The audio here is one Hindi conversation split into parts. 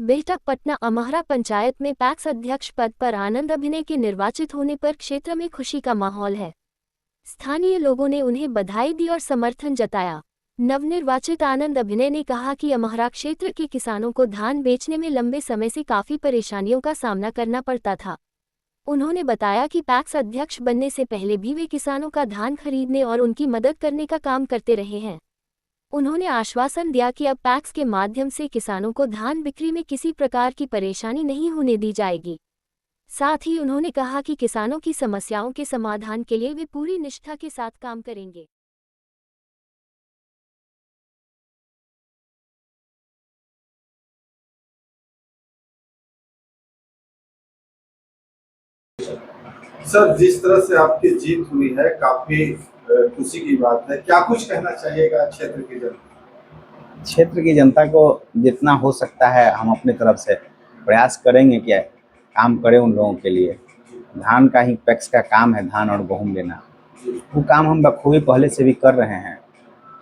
बेहटक पटना अमहरा पंचायत में पैक्स अध्यक्ष पद पर आनंद अभिनय के निर्वाचित होने पर क्षेत्र में खुशी का माहौल है। स्थानीय लोगों ने उन्हें बधाई दी और समर्थन जताया। नवनिर्वाचित आनंद अभिनय ने कहा कि अमहरा क्षेत्र के किसानों को धान बेचने में लंबे समय से काफी परेशानियों का सामना करना पड़ता था। उन्होंने बताया कि पैक्स अध्यक्ष बनने से पहले भी वे किसानों का धान खरीदने और उनकी मदद करने का काम करते रहे हैं। उन्होंने आश्वासन दिया कि अब पैक्स के माध्यम से किसानों को धान बिक्री में किसी प्रकार की परेशानी नहीं होने दी जाएगी। साथ ही उन्होंने कहा कि किसानों की समस्याओं के समाधान के लिए वे पूरी निष्ठा के साथ काम करेंगे। सर, जिस तरह से आपकी जीत हुई है काफी खुशी की बात है। क्या कुछ कहना चाहिएगा क्षेत्र की जनता? क्षेत्र की जनता को जितना हो सकता है हम अपनी तरफ से प्रयास करेंगे कि काम करें उन लोगों के लिए। धान का ही पैक्स का काम है, धान और गेहूँ लेना। वो काम हम बखूबी पहले से भी कर रहे हैं।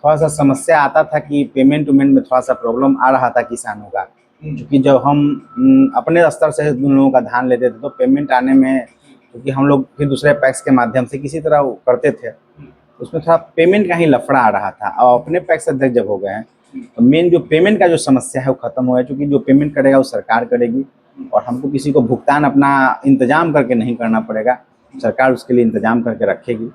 थोड़ा सा समस्या आता था कि पेमेंट वेमेंट में थोड़ा सा प्रॉब्लम आ रहा था किसानों का, क्योंकि जब हम अपने स्तर से उन लोगों का धान लेते थे तो पेमेंट आने में, क्योंकि हम लोग फिर दूसरे पैक्स के माध्यम से किसी तरह वो करते थे, उसमें थोड़ा पेमेंट का ही लफड़ा आ रहा था। और अपने पैक्स अध्यक्ष जब हो गए हैं तो मेन जो पेमेंट का जो समस्या है वो खत्म हो है, क्योंकि जो पेमेंट करेगा वो सरकार करेगी और हमको किसी को भुगतान अपना इंतजाम करके नहीं करना पड़ेगा। सरकार उसके लिए इंतजाम करके रखेगी,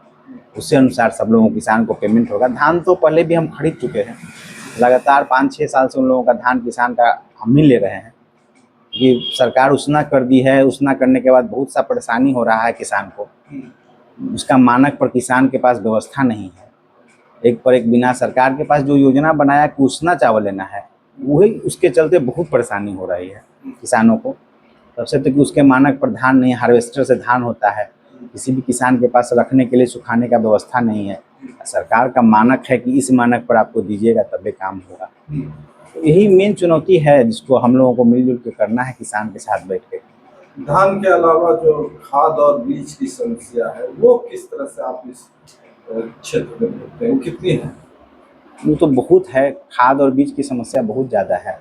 उसी अनुसार सब लोगों को किसान को पेमेंट होगा। धान तो पहले भी हम खरीद चुके हैं, लगातार 5-6 साल से उन लोगों का धान किसान का हम ही ले रहे हैं। ये सरकार उसना कर दी है, उसना करने के बाद बहुत सा परेशानी हो रहा है किसान को। उसका मानक पर किसान के पास व्यवस्था नहीं है। एक पर एक बिना सरकार के पास जो योजना बनाया कि उसना चावल लेना है, वही उसके चलते बहुत परेशानी हो रही है किसानों को। सबसे तो कि उसके मानक पर धान नहीं, हार्वेस्टर से धान होता है, किसी भी किसान के पास रखने के लिए सुखाने का व्यवस्था नहीं है। सरकार का मानक है कि इस मानक पर आपको दीजिएगा तभी काम होगा। तो यही मेन चुनौती है जिसको हम लोगों को मिलजुल के करना है किसान के साथ बैठ के। धान के अलावा जो खाद और बीज की समस्या है वो किस तरह से आप इस क्षेत्र में देखते हैं, वो कितनी है? वो तो बहुत है, खाद और बीज की समस्या बहुत ज़्यादा है।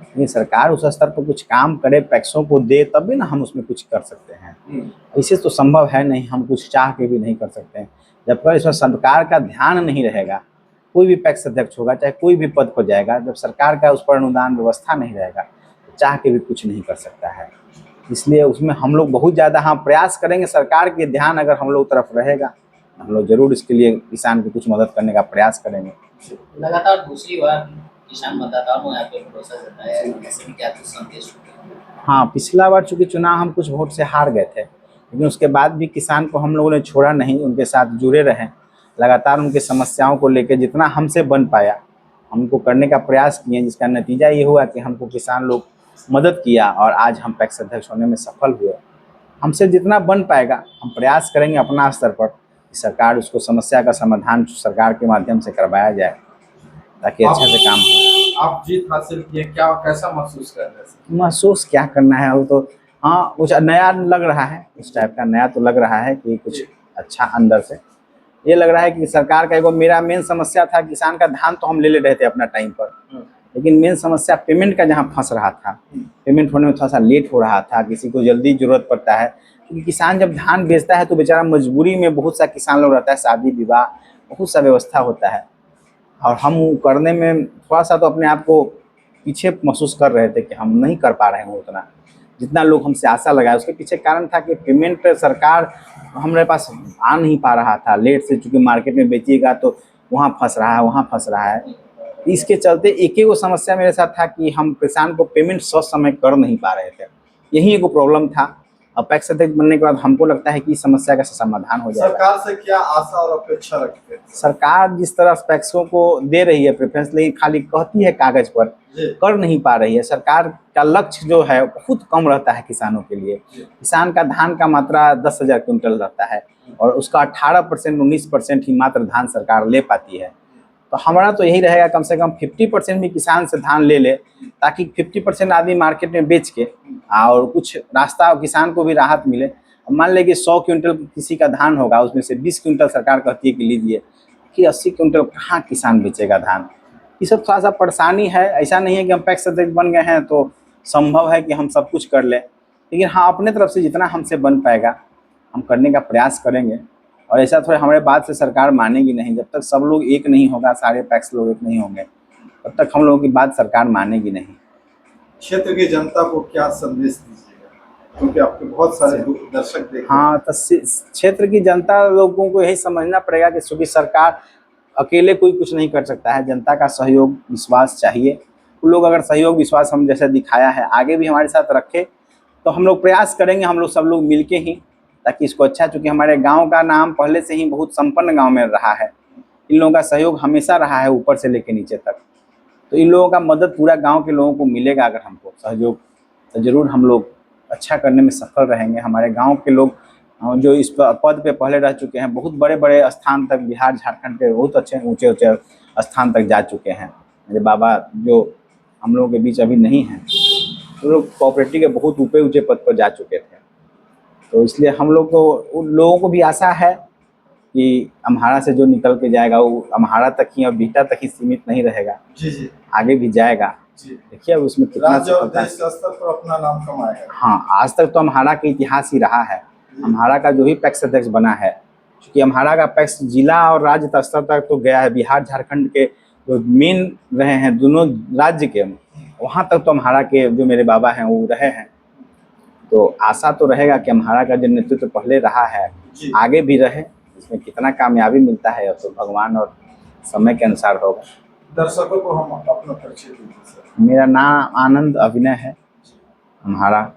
लेकिन सरकार उस स्तर पर कुछ काम करे, पैक्सों को दे, तभी ना हम उसमें कुछ कर सकते हैं। इससे तो संभव है नहीं, हम कुछ चाह के भी नहीं कर सकते हैं। जब तक इसमें सरकार का ध्यान नहीं रहेगा, कोई भी पैक्स अध्यक्ष होगा चाहे कोई भी पद पर जाएगा, जब सरकार का उस पर अनुदान व्यवस्था नहीं रहेगा तो चाह के भी कुछ नहीं कर सकता है। इसलिए उसमें हम लोग बहुत ज़्यादा प्रयास करेंगे। सरकार के ध्यान अगर हम लोग तरफ रहेगा, हम लोग जरूर इसके लिए किसान की कुछ मदद करने का प्रयास करेंगे। लगातार दूसरी बार किसान मतदाताओं ने यहाँ पे भरोसा जताया है, ऐसे भी क्या कुछ संदेश? हाँ, पिछला बार चूँकि चुनाव हम कुछ वोट से हार गए थे, लेकिन उसके बाद भी किसान को हम लोगों ने छोड़ा नहीं, उनके साथ जुड़े रहें। लगातार उनकी समस्याओं को लेकर जितना हमसे बन पाया हमको करने का प्रयास किए, जिसका नतीजा ये हुआ कि हमको किसान लोग मदद किया और आज हम पैक्स अध्यक्ष होने में सफल हुए। हमसे जितना बन पाएगा हम प्रयास करेंगे अपना स्तर पर कि सरकार उसको समस्या का समाधान सरकार के माध्यम से करवाया जाए ताकि अच्छे से काम हो। आप जीत हासिल किए, क्या कैसा महसूस कर रहे हैं? महसूस क्या करना है, वो तो हाँ कुछ नया लग रहा है, उस टाइप का नया तो लग रहा है कि कुछ अच्छा अंदर से ये लग रहा है कि सरकार का एगो मेरा मेन समस्या था, किसान का धान तो हम ले रहे थे अपना टाइम पर, लेकिन मेन समस्या पेमेंट का जहाँ फंस रहा था। पेमेंट होने में थोड़ा सा लेट हो रहा था, किसी को जल्दी ज़रूरत पड़ता है, क्योंकि किसान जब धान बेचता है तो बेचारा मजबूरी में, बहुत सा किसान लोग रहता है, शादी विवाह बहुत सा व्यवस्था होता है और हम करने में थोड़ा सा तो अपने आप को पीछे महसूस कर रहे थे कि हम नहीं कर पा रहे हैं उतना जितना लोग हमसे आशा लगाए। उसके पीछे कारण था कि पेमेंट सरकार हमारे पास आ नहीं पा रहा था लेट से, चूँकि मार्केट में बेचिएगा तो वहाँ फंस रहा है, वहाँ फंस रहा है। इसके चलते एक ही वो समस्या मेरे साथ था कि हम किसान को पेमेंट समय कर नहीं पा रहे थे, यही एक प्रॉब्लम था। अब पैक्स अध्यक्ष बनने के बाद हमको लगता है कि इस समस्या का समाधान हो जाएगा। सरकार से क्या आशा और अपेक्षा रखते हैं? सरकार जिस तरह पैक्सों को दे रही है प्रेफरेंस, लेकिन खाली कहती है कागज पर, कर नहीं पा रही है। सरकार का लक्ष्य जो है बहुत कम रहता है किसानों के लिए। किसान का धान का मात्रा 10,000 क्विंटल रहता है और उसका 18% 19% ही मात्र धान सरकार ले पाती है। तो हमारा तो यही रहेगा कम से कम 50% भी किसान से धान ले ले, ताकि 50% आदमी मार्केट में बेच के और कुछ रास्ता किसान को भी राहत मिले। मान लें कि 100 क्विंटल किसी का धान होगा, उसमें से 20 क्विंटल सरकार कहती है कि लीजिए, कि 80 क्विंटल कहाँ किसान बेचेगा धान। ये सब थोड़ा सा परेशानी है। ऐसा नहीं है कि हम पैक्स अध्यक्ष बन गए हैं तो संभव है कि हम सब कुछ कर लें, लेकिन हाँ अपने तरफ से जितना हमसे बन पाएगा हम करने का प्रयास करेंगे। और ऐसा थोड़ा हमारे बात से सरकार मानेगी नहीं, जब तक सब लोग एक नहीं होगा, सारे पैक्स लोग एक नहीं होंगे, तब तक हम लोगों की बात सरकार मानेगी नहीं। क्षेत्र की जनता को क्या संदेश दीजिएगा, क्योंकि आपके बहुत सारे दर्शक देख रहे हैं। हाँ, तो क्षेत्र की जनता लोगों को यही समझना पड़ेगा कि चूँकि सरकार अकेले कोई कुछ नहीं कर सकता है, जनता का सहयोग विश्वास चाहिए। वो लोग अगर सहयोग विश्वास हम जैसे दिखाया है आगे भी हमारे साथ रखे तो हम लोग प्रयास करेंगे, हम लोग सब लोग मिलके ही, ताकि इसको अच्छा, चूँकि हमारे गांव का नाम पहले से ही बहुत संपन्न गांव में रहा है, इन लोगों का सहयोग हमेशा रहा है ऊपर से लेकर नीचे तक, तो इन लोगों का मदद पूरा गांव के लोगों को मिलेगा अगर हमको सहयोग, तो ज़रूर हम लोग अच्छा करने में सफल रहेंगे। हमारे गांव के लोग जो इस पद पे पहले रह चुके हैं, बहुत बड़े बड़े स्थान तक, बिहार झारखंड के बहुत अच्छे ऊंचे ऊंचे स्थान तक जा चुके हैं। मेरे बाबा जो हम लोगों के बीच अभी नहीं हैं, वो लोग कोऑपरेटिव के बहुत ऊंचे ऊंचे पद पर जा चुके थे, तो इसलिए हम लोग को, उन लोगों को भी आशा है कि अम्हारा से जो निकल के जाएगा वो अम्हारा तक ही और बीटा तक ही सीमित नहीं रहेगा, जी आगे भी जाएगा। जी, देखिए अब उसमें कितना राज्य और सफलता। देश स्तर पर अपना नाम कमाएगा। हाँ, आज तक तो अम्हारा का इतिहास ही रहा है। अम्हारा का जो भी पैक्स अध्यक्ष बना है, क्योंकि अम्हारा का पैक्स जिला और राज्य स्तर तक तो गया है, बिहार झारखंड के जो मेन रहे हैं दोनों राज्य के, वहाँ तक तो अम्हारा के जो मेरे बाबा हैं वो रहे हैं। तो आशा तो रहेगा कि अम्हारा का जो नेतृत्व पहले रहा है जी। आगे भी रहे। इसमें कितना कामयाबी मिलता है अब तो भगवान और समय के अनुसार होगा। दर्शकों को हम अपना परिचय दीजिए सर। मेरा नाम आनंद अभिनय है, अम्हारा।